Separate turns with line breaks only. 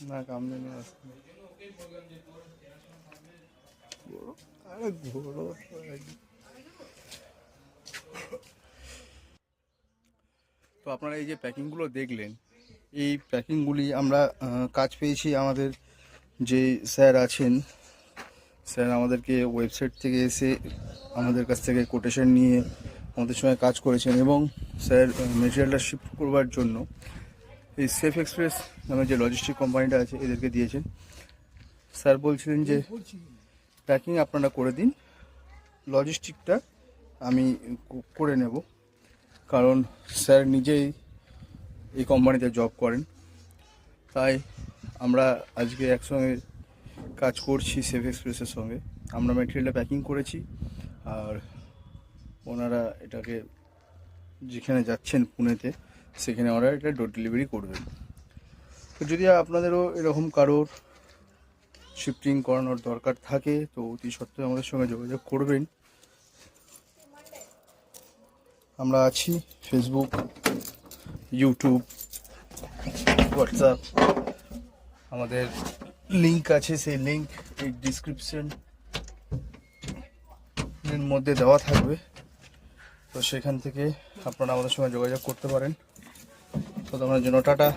না কাম নেই আসছে আরে ঘোড়ো তো আপনারা এই যে প্যাকিংগুলো দেখলেন, এই প্যাকিংগুলি আমরা কাজ পেয়েছি আমাদের যে স্যার আছেন, স্যার আমাদেরকে ওয়েবসাইট থেকে এসে আমাদের কাছ থেকে কোটেশন নিয়ে আমাদের সঙ্গে কাজ করেছেন এবং স্যার মেটেরিয়ালটা শিফট করবার জন্য এই সেফ এক্সপ্রেস নামে যে লজিস্টিক কোম্পানিটা আছে এদেরকে দিয়েছেন। স্যার বলছিলেন যে প্যাকিং আপনারা করে দিন, লজিস্টিকটা আমি করে নেব, কারণ স্যার নিজেই এই কোম্পানিতে জব করেন। তাই আমরা আজকে একসঙ্গে কাজ করছি সেফ এক্সপ্রেসের সঙ্গে। আমরা ম্যাটেরিয়ালটা প্যাকিং করেছি আর ওনারা এটাকে যেখানে যাচ্ছেন পুনেতে সেখানে ওরা এটা ডোর ডেলিভারি করবেন। তো যদি আপনাদেরও এরকম কারোর শিফটিং করানোর দরকার থাকে তো অতি সত্ত্বর আমাদের সঙ্গে যোগাযোগ করবেন। আমরা আছি ফেসবুক, ইউটিউব, হোয়াটসঅ্যাপ, আমাদের লিঙ্ক আছে, সেই লিঙ্ক এই ডিসক্রিপশনের মধ্যে দেওয়া থাকবে। তো সেখান থেকে আপনারা আমাদের সঙ্গে যোগাযোগ করতে পারেন। তো তোমার জন্য টাটা।